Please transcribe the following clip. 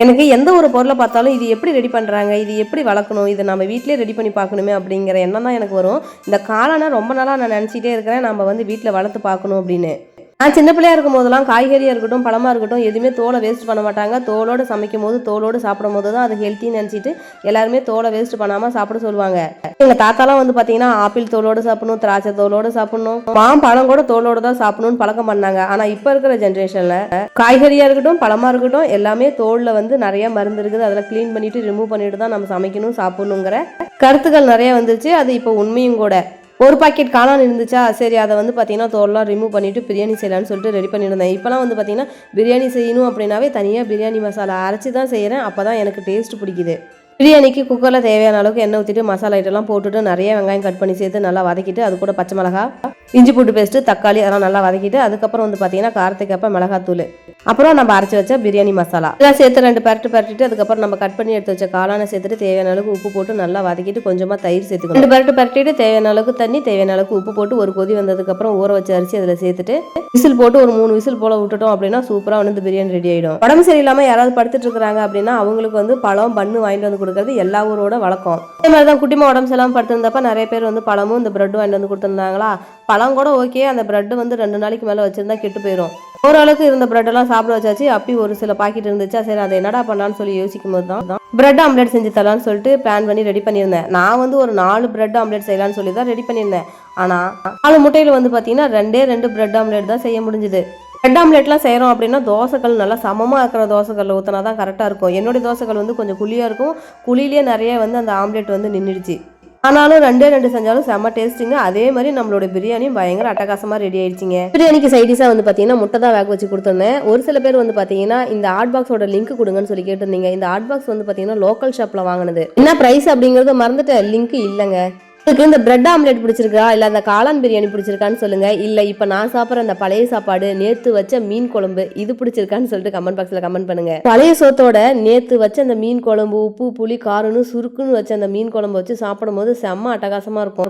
எனக்கு எந்த ஒரு பொருளை பார்த்தாலும் இது எப்படி ரெடி பண்ணுறாங்க, இது எப்படி வளர்க்கணும், இதை நம்ம வீட்டிலே ரெடி பண்ணி பார்க்கணுமே அப்படிங்கிற எண்ணம் தான் எனக்கு வரும். இந்த காளானை ரொம்ப நாளாக நான் நினச்சிட்டே இருக்கிறேன், நம்ம வந்து வீட்டில் வளர்த்து பார்க்கணும் அப்படின்னு. நான் சின்ன பிள்ளையா இருக்கும் போதெல்லாம் காய்கறியாக இருக்கட்டும், பழமாக இருக்கட்டும், எதுவுமே தோலை வேஸ்ட் பண்ண மாட்டாங்க. தோலோடு சமைக்கும் போது, தோலோடு சாப்பிடும் போது தான் அது ஹெல்த்தின்னு நினச்சிட்டு எல்லாருமே தோலை வேஸ்ட் பண்ணாமல் சாப்பிட சொல்லுவாங்க. எங்கள் தாத்தாலாம் வந்து பார்த்தீங்கன்னா ஆப்பிள் தோலோடு சாப்பிடணும், திராட்சை தோலோடு சாப்பிடணும், பழம் கூட தோலோடு தான் சாப்பிடணும்னு பழக்கம் பண்ணாங்க. ஆனால் இப்போ இருக்கிற ஜென்ரேஷனில் காய்கறியாக இருக்கட்டும், பழமாக இருக்கட்டும், எல்லாமே தோலில் வந்து நிறைய மருந்து இருக்குது. அதில் க்ளீன் பண்ணிட்டு ரிமூவ் பண்ணிட்டு தான் நம்ம சமைக்கணும், சாப்பிடணுங்கிற கருத்துக்கள் நிறைய வந்துச்சு. அது இப்போ உண்மையும் கூட. ஒரு பாக்கெட் காளான் இருந்துச்சா, சரி அதை வந்து பார்த்தீங்கன்னா தோல்லாம் ரிமூவ் பண்ணிவிட்டு பிரியாணி செய்யலான்னு சொல்லிட்டு ரெடி பண்ணியிருந்தேன். இப்போலாம் வந்து பார்த்தீங்கன்னா பிரியாணி செய்யணும் அப்படின்னாவே தனியாக பிரியாணி மசாலா அரைச்சி தான் செய்கிறேன். அப்போ தான் எனக்கு டேஸ்ட் பிடிக்குது. பிரியாணிக்கு குக்கரில் தேவையான அளவுக்கு எண்ணெய் ஊற்றிட்டு மசாலா ஐட்டம்லாம் போட்டுட்டு நிறைய வெங்காயம் கட் பண்ணி சேர்த்து நல்லா வதக்கிட்டு, அது கூட பச்சை மிளகா, இஞ்சி பூண்டு பேஸ்ட்டு, தக்காளி அதெல்லாம் நல்லா வதக்கிட்டு, அதுக்கப்புறம் வந்து பார்த்தீங்கன்னா காரத்துக்கப்ப மிளகாத்தூள், அப்புறம் நம்ம அரைச்சி வச்ச பிரியாணி மசாலா இதெல்லாம் சேர்த்து 2 பரட்டிட்டு அதுக்கப்புறம் நம்ம கட் பண்ணி எடுத்து வச்ச காளானை சேர்த்துட்டு தேவையான அளவுக்கு உப்பு போட்டு நல்லா வதக்கிட்டு கொஞ்சமாக தயிர் சேர்த்துக்கணும். 2 பரட்டிட்டு தேவையான அளவுக்கு தண்ணி, தேவையான அளவுக்கு உப்பு போட்டு ஒரு கொதி வந்ததுக்கப்புறம் ஊற வச்ச அரிசி அதில் சேர்த்துட்டு விசில் போட்டு ஒரு 3 விசில் போல் விட்டுட்டோம் அப்படின்னா சூப்பராக வந்து பிரியாணி ரெடி ஆகிடும். உடம்பு சரியில்லாமல் யாராவது படுத்துட்டு இருக்கிறாங்க அப்படின்னா அவங்களுக்கு வந்து பழம் பண்ணு வாங்கிட்டு வந்து கொடுக்குறது எல்லா ஊரோட வழக்கம். அதே மாதிரி தான் குட்டிமா உடம்பு சரியில்லாமல் படுத்திருந்தப்ப நிறைய பேர் வந்து பழமும் இந்த பிரெட்டும் வாங்கிட்டு வந்து கொடுத்துருந்தாங்களா. பழம் கூட ஓகே, அந்த பிரெட் வந்து 2 நாளைக்கு மேலே வச்சிருந்தா கெட்டு போயிடும். ஓரளவுக்கு இருந்த பிரெட்டெல்லாம் சாப்பிட வச்சாச்சு. அப்படி ஒரு சில பாக்கெட் இருந்துச்சா, சரி அதை என்னடா பண்ணலான்னு சொல்லி யோசிக்கும் போது தான் பிரெட் ஆம்லெட் செஞ்சு தரலான்னு சொல்லிட்டு பிளான் பண்ணி ரெடி பண்ணியிருந்தேன். நான் வந்து ஒரு 4 பிரெட் ஆம்லெட் செய்யலான்னு சொல்லி தான் ரெடி பண்ணியிருந்தேன். ஆனால் 4 முட்டையில் வந்து பார்த்தீங்கன்னா 2 பிரெட் ஆம்லெட் தான் செய்ய முடிஞ்சுது. பிரெட் ஆம்லெட்லாம் செய்கிறோம் அப்படின்னா தோசைகள் நல்லா சமமாக இருக்கிற தோசைகளில் ஊற்றினா தான் கரெக்டாக இருக்கும். என்னுடைய தோசைகள் வந்து கொஞ்சம் குழியாக இருக்கும். குழியிலே நிறைய வந்து அந்த ஆம்லெட் வந்து நின்றுடுச்சு. ஆனாலும் 2 செஞ்சாலும் செம்ம டேஸ்ட்டுங்க. அதே மாதிரி நம்மளோட பிரியாணியும் பயங்கர அட்டகாசமாக ரெடி ஆயிடுச்சிங்க. பிரியாணிக்கு சைடிஷாக வந்து பார்த்தீங்கன்னா முட்டை தான் வேக வச்சு கொடுத்துருந்தேன். ஒரு சில பேர் வந்து பார்த்தீங்கன்னா இந்த ஹாட் பாக்ஸோட லிங்க் கொடுங்கன்னு சொல்லி கேட்டிருந்தீங்க. இந்த ஹாட் பாக்ஸ் வந்து பார்த்தீங்கன்னா லோக்கல் ஷாப்பில் வாங்கினது. என்ன ப்ரைஸ் அப்படிங்கிறத மறந்துட்டேன், லிங்க் இல்லைங்க. உங்களுக்கு இந்த பிரெட் ஆம்லெட் பிடிச்சிருக்கா, இல்லை அந்த காளான் பிரியாணி பிடிச்சிருக்கான்னு சொல்லுங்க. இல்லை இப்போ நான் சாப்பிட்ற அந்த பழைய சாப்பாடு, நேற்று வச்ச மீன் குழம்பு இது பிடிச்சிருக்கான்னு சொல்லிட்டு கமெண்ட் பாக்ஸில் கமெண்ட் பண்ணுங்க. பழைய சோத்தோட நேற்று வச்ச அந்த மீன் குழம்பு, உப்பு புளி காரம்னு சுருக்குன்னு வச்ச அந்த மீன் குழம்பு வச்சு சாப்பிடும் போது செம்ம அட்டகாசமா இருக்கும்.